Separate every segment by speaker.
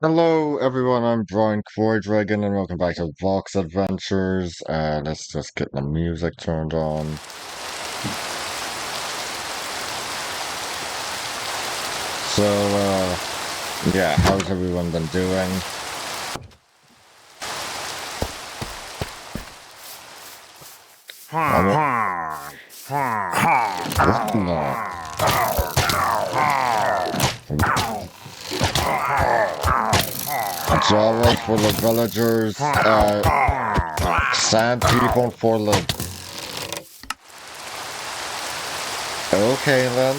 Speaker 1: Hello everyone, I'm Brian Dragon and welcome back to Vox Adventures. Let's just get the music turned on. So, yeah, how's everyone been doing? I'm Java for the villagers, sand people for the... Okay then.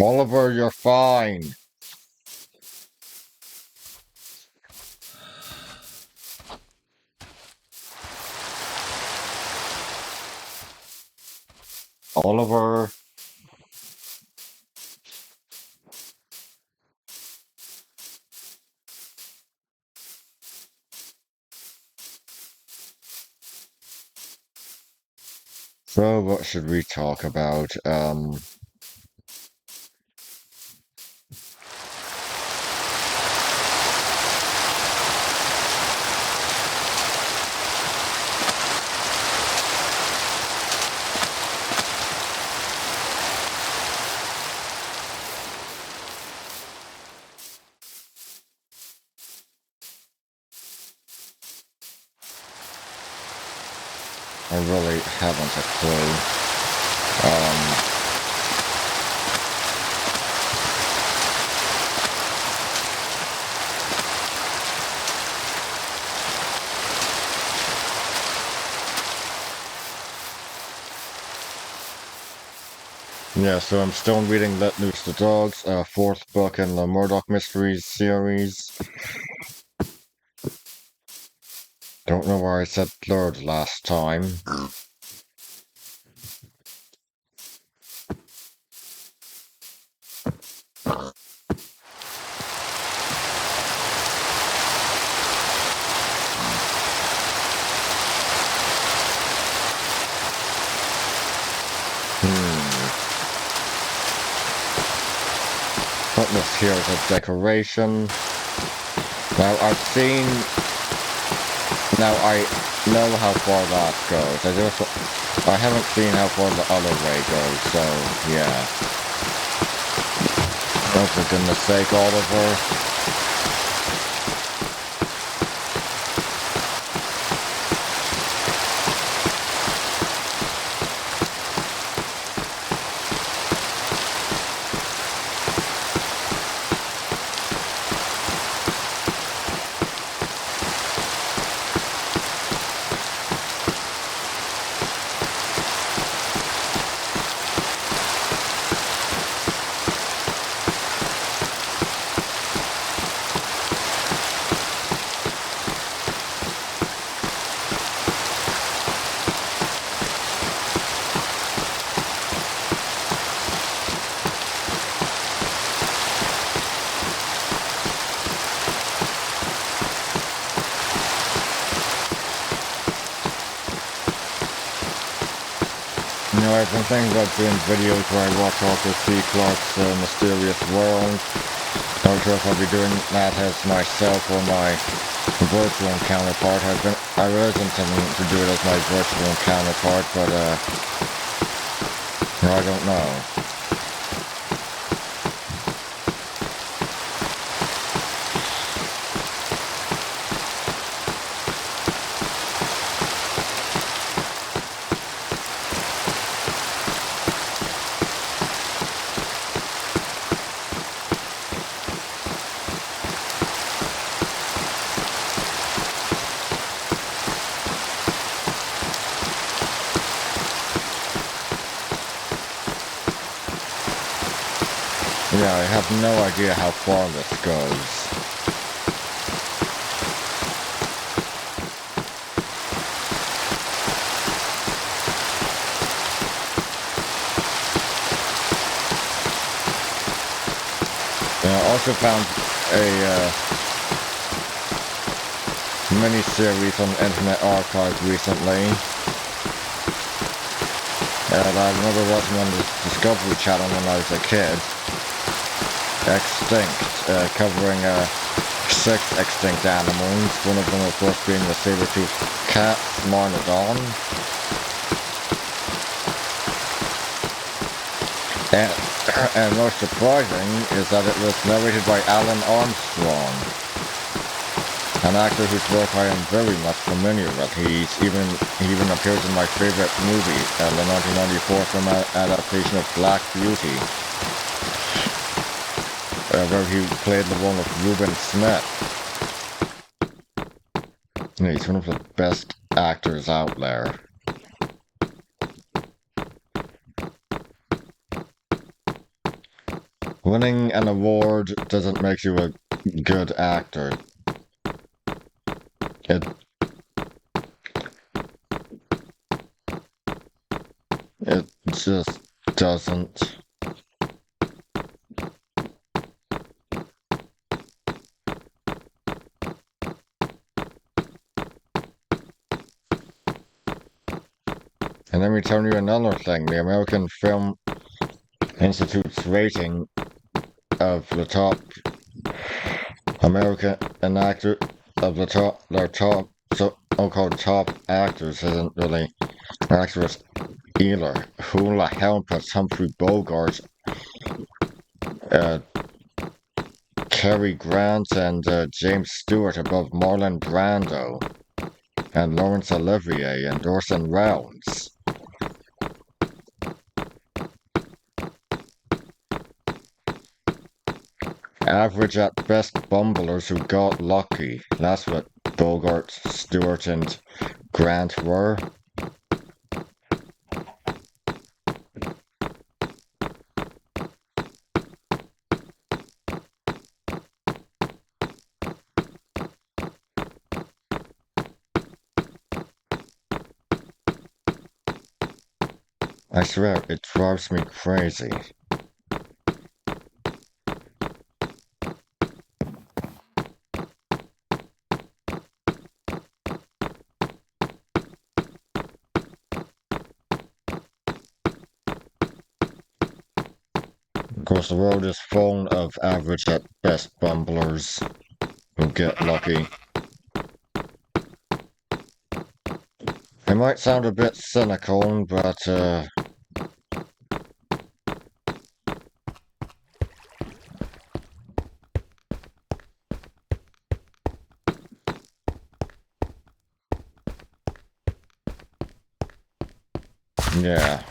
Speaker 1: Oliver, you're fine. Oliver. So, what should we talk about? I really haven't a clue. Yeah, so I'm still reading Let Loose the Dogs, fourth book in the Murdoch Mysteries series. Don't know why I said third last time. What this here is a decoration. Now I know how far that goes. I haven't seen how far the other way goes, so yeah. Oh, for goodness sake, Oliver. You know, I've been thinking about doing videos where I watch Arthur C. Clarke's Mysterious World. Not sure if I'll be doing that as myself or my virtual counterpart. I was intending to do it as my virtual counterpart, but I don't know. Yeah, I have no idea how far this goes. I also found a mini-series on Internet Archive recently. And I remember watching on the Discovery Channel when I was a kid. Extinct, covering 6 extinct animals. One of them, of course, being the saber-toothed cat, Marnodon. And most surprising is that it was narrated by Alan Armstrong, an actor whose work I am very much familiar with. He even appears in my favorite movie, the 1994 film adaptation of Black Beauty, where he played the role of Reuben Smith. Yeah, he's one of the best actors out there. Winning an award doesn't make you a good actor. It just doesn't. And let me tell you another thing. The American Film Institute's rating of the top American actor of their top so-called top actors isn't really actress either. Who the hell puts Humphrey Bogart, uh, Cary Grant, and James Stewart above Marlon Brando and Laurence Olivier and Orson Welles? Average at best bumblers who got lucky. That's what Bogart, Stewart, and Grant were. I swear, it drives me crazy. Of course, the world is full of average at best bumblers who get lucky. It might sound a bit cynical, but yeah.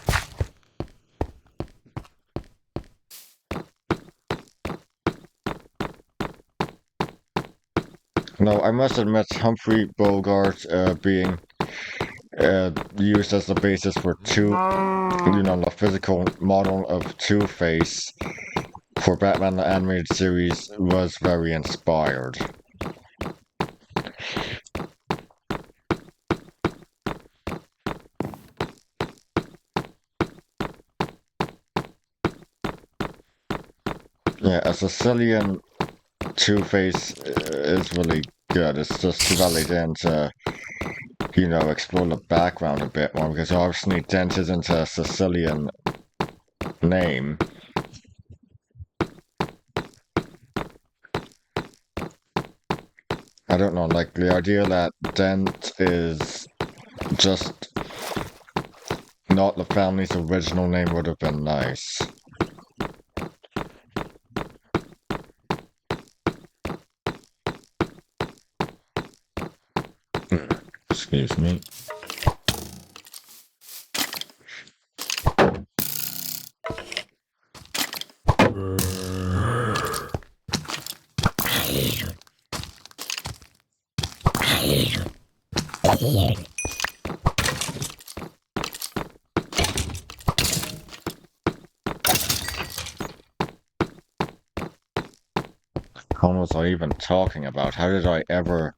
Speaker 1: No, I must admit Humphrey Bogart being used as the basis for the physical model of Two-Face for Batman the Animated Series was very inspired. Yeah, a Sicilian Two-Face is really good. It's just too bad they didn't, explore the background a bit more, because obviously Dent isn't a Sicilian name. I don't know, like, the idea that Dent is just not the family's original name would have been nice. Excuse me. What was I even talking about? How did I ever...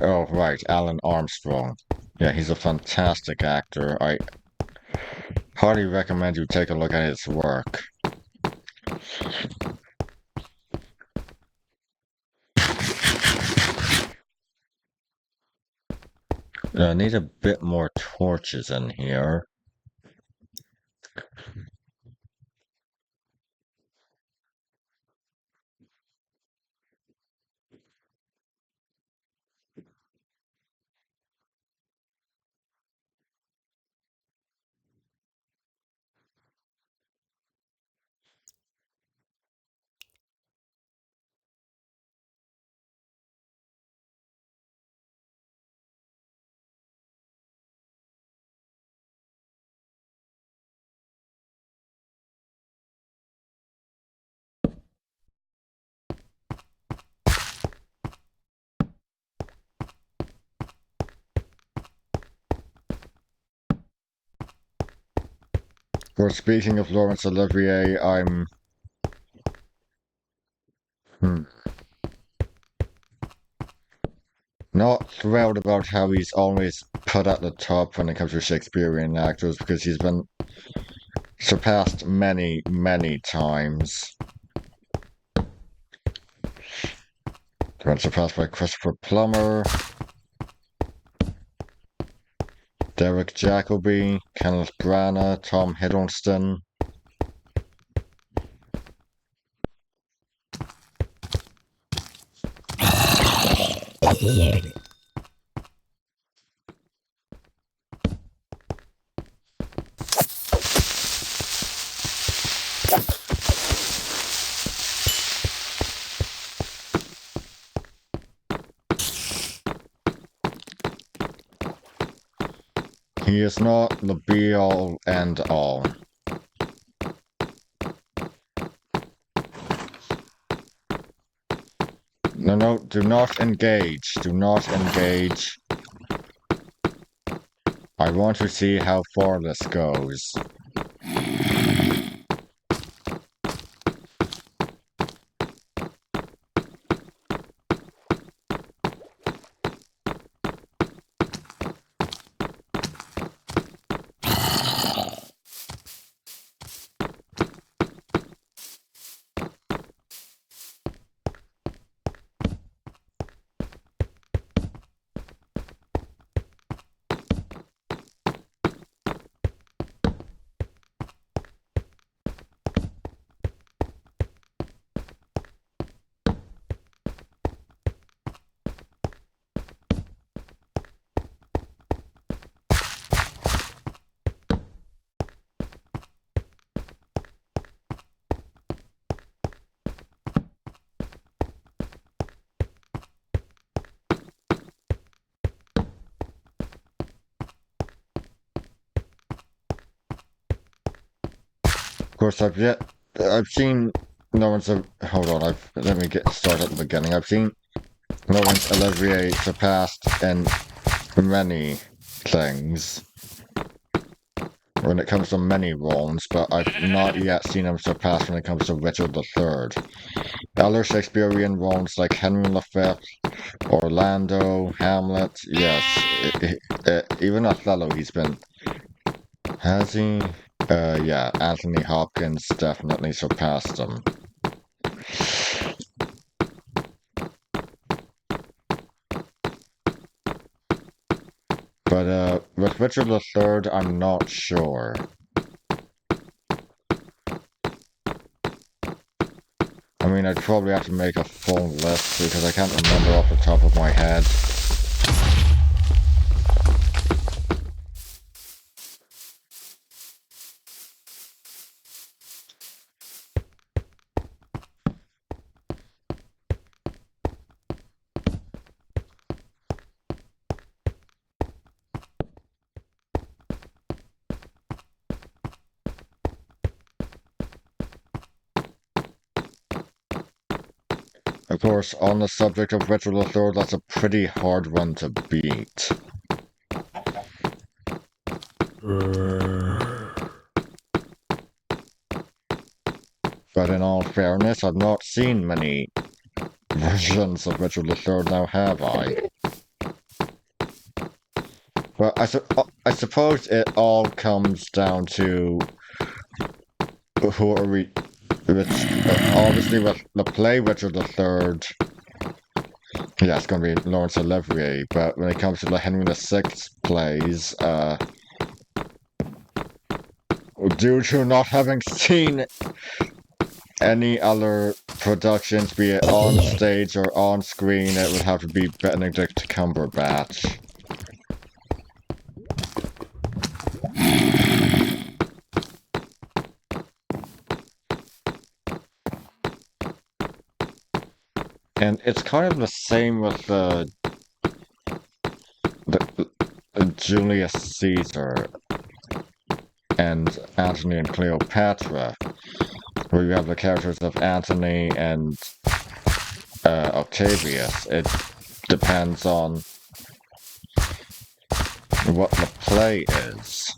Speaker 1: Oh, right, Alan Armstrong. Yeah, he's a fantastic actor. I highly recommend you take a look at his work. I need a bit more torches in here. For speaking of Laurence Olivier, I'm not thrilled about how he's always put at the top when it comes to Shakespearean actors because he's been surpassed many, many times. He's been surpassed by Christopher Plummer, Derek Jacobi, Kenneth Branagh, Tom Hiddleston. He is not the be-all and all. No, no, do not engage. Do not engage. I want to see how far this goes. Of course, I've seen Laurence, hold on, let me get started at the beginning. I've seen Laurence Olivier surpassed in many things when it comes to many roles, but I've not yet seen him surpassed when it comes to Richard III. Other Shakespearean roles like Henry V, Orlando, Hamlet, yes, even Othello he's been. Has he? Yeah, Anthony Hopkins definitely surpassed him. But with Richard III, I'm not sure. I mean, I'd probably have to make a full list because I can't remember off the top of my head. Of course, on the subject of Richard III, that's a pretty hard one to beat. But in all fairness, I've not seen many versions of Richard III now, have I? Well, I suppose it all comes down to who are we Obviously with the play Richard III, yeah, it's going to be Laurence Olivier, but when it comes to the Henry VI plays, due to not having seen any other productions, be it on stage or on screen, it would have to be Benedict Cumberbatch. And it's kind of the same with Julius Caesar and Antony and Cleopatra, where you have the characters of Antony and Octavius. It depends on what the play is.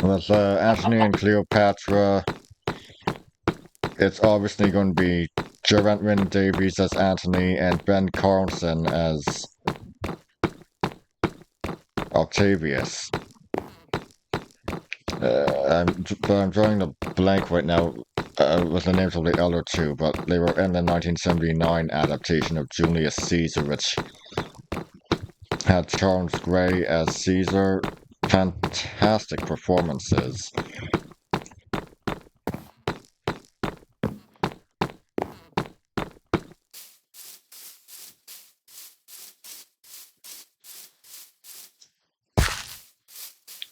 Speaker 1: With Antony and Cleopatra, it's obviously going to be Geraint Wyn Davies as Antony and Ben Carlson as Octavius. I'm drawing a blank right now with the names of the other two, but they were in the 1979 adaptation of Julius Caesar, which had Charles Gray as Caesar. Fantastic performances.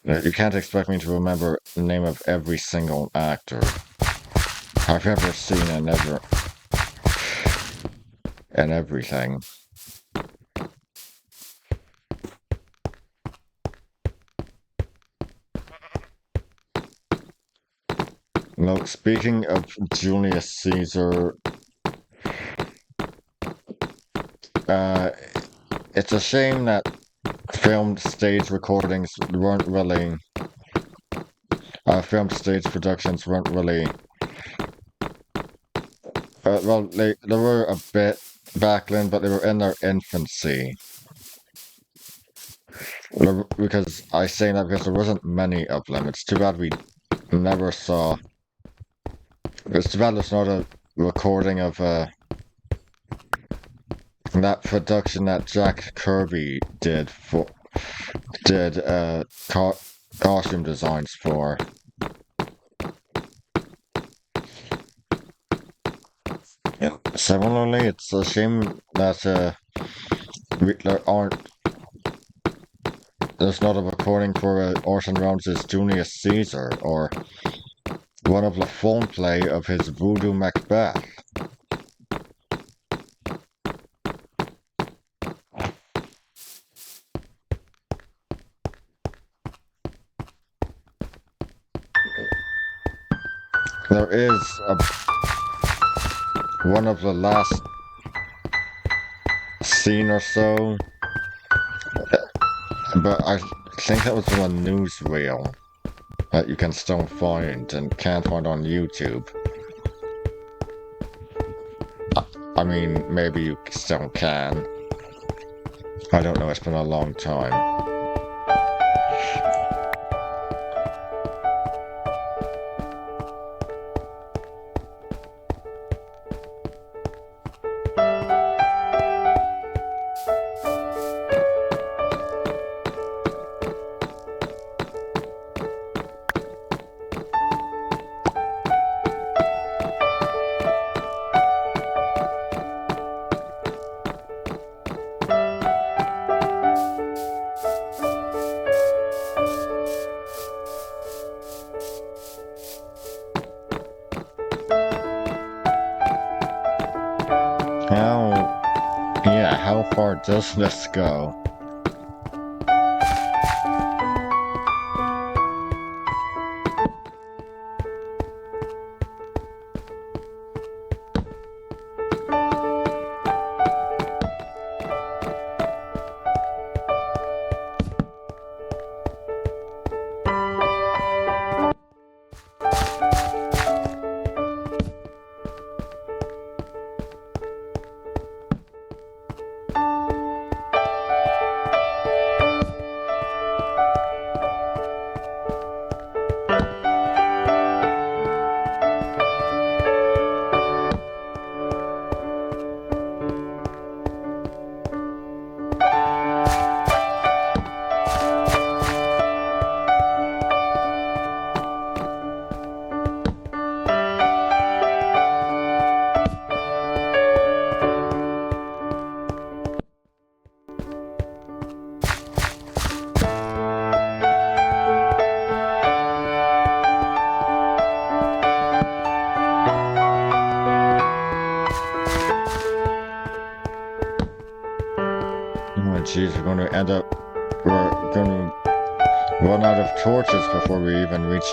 Speaker 1: You can't expect me to remember the name of every single actor I've ever seen and everything. Now, speaking of Julius Caesar, it's a shame that filmed stage recordings weren't really, filmed stage productions weren't really, well, they were a bit back then, but they were in their infancy. Because I say that because there wasn't many of them. It's too bad we never saw. It's too bad there's not a recording of that production that Jack Kirby did costume designs for. Yeah. Similarly, it's a shame that there's not a recording for Orson Welles' Julius Caesar or one of the phone play of his Voodoo Macbeth. There is one of the last scene or so, but I think that was from a newsreel that you can still find and can't find on YouTube. I mean, maybe you still can. I don't know, it's been a long time. Now, Yeah, how far does this go? Oh jeez, we're gonna run out of torches before we even reach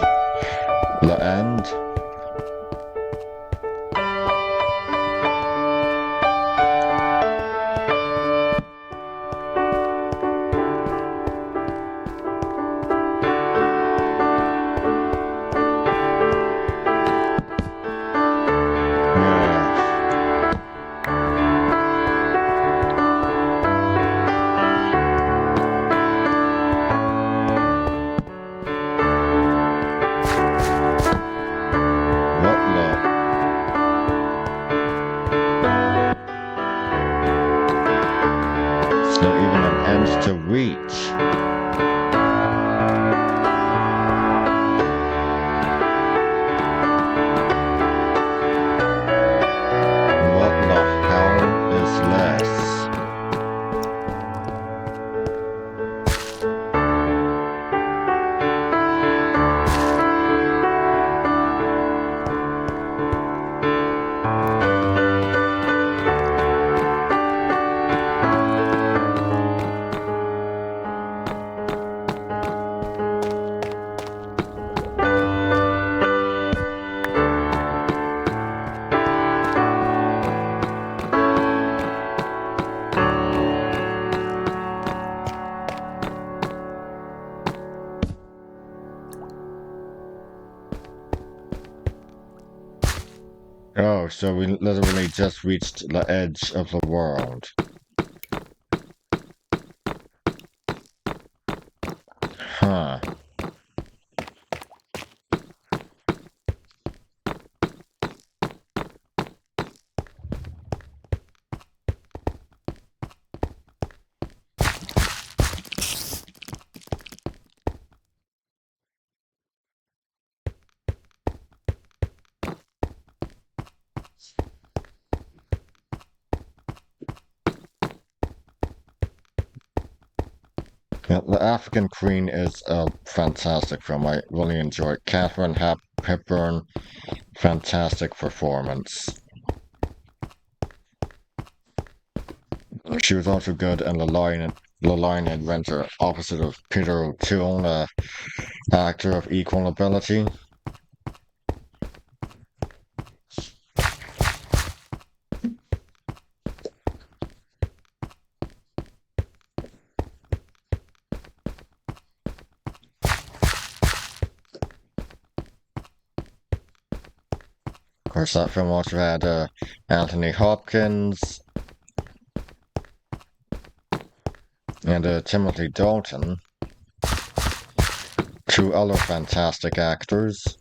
Speaker 1: the end. Yeah. What the? It's not even an end to reach. What the hell is this? Oh, so we literally just reached the edge of the world. Huh. Yeah, the African Queen is a fantastic film. I really enjoyed Catherine Hepburn. Fantastic performance. She was also good in The Lion and Winter, opposite of Peter O'Toole, an actor of equal ability. Of course, that film also had Anthony Hopkins and Timothy Dalton, two other fantastic actors.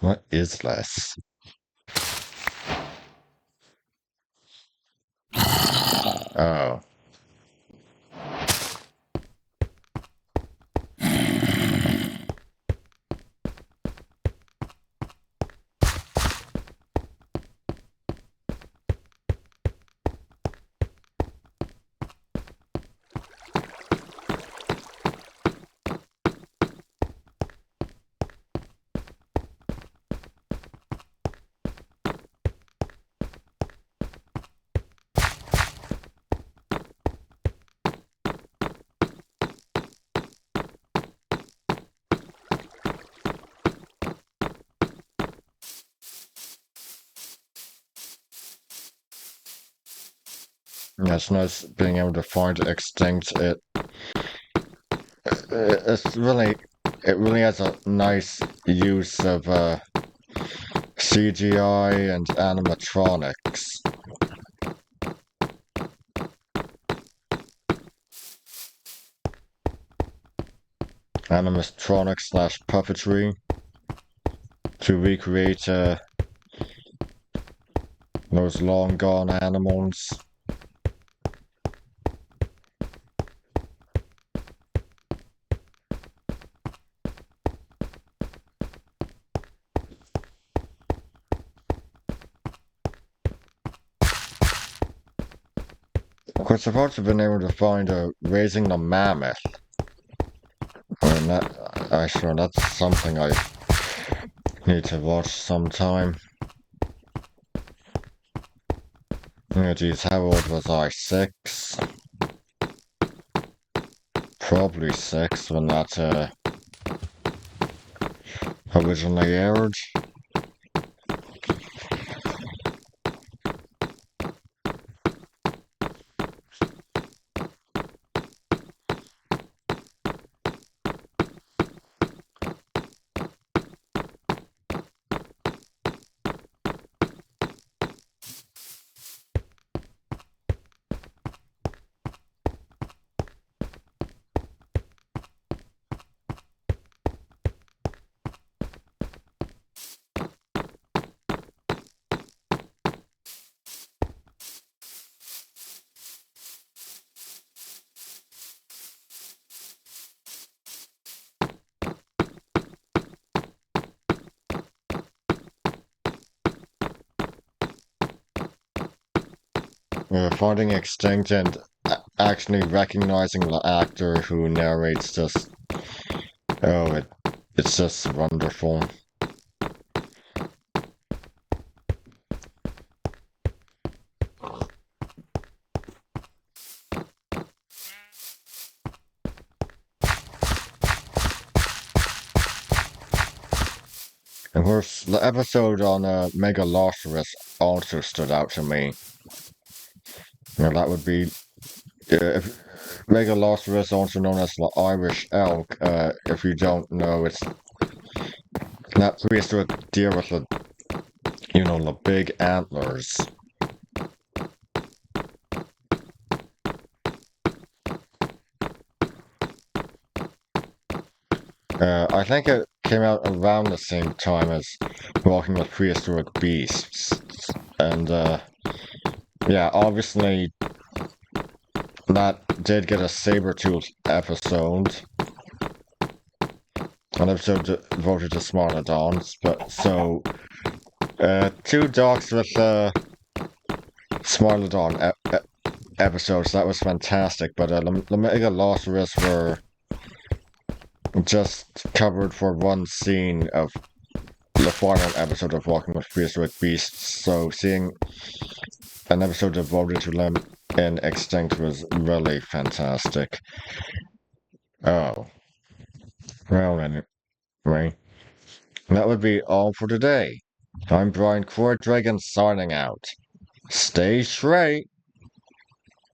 Speaker 1: What is this? Oh. Yeah, it's nice being able to find extinct. It's really, it really has a nice use of CGI and animatronics. Animatronics slash puppetry to recreate those long gone animals. Of course, I've also been able to find Raising the Mammoth. And that's something I need to watch sometime. Oh, geez, how old was I? 6? Probably 6 when that originally aired. Finding Extinct and actually recognizing the actor who narrates this. Oh, it's just wonderful. Of course, the episode on Megalosaurus also stood out to me. That would be if Megalosaurus, also known as the Irish elk. If you don't know, it's that prehistoric deer with the big antlers. I think it came out around the same time as Walking with Prehistoric Beasts, and yeah, obviously that did get a saber-toothed episode. An episode devoted to Smilodons, but so two dogs with Smilodon episodes, that was fantastic, but the Megalosaurus were just covered for one scene of the final episode of Walking with Prehistoric Beasts, so seeing an episode devoted to them in Extinct was really fantastic. Oh, well anyway, that would be all for today. I'm Brian Dragon signing out. Stay straight.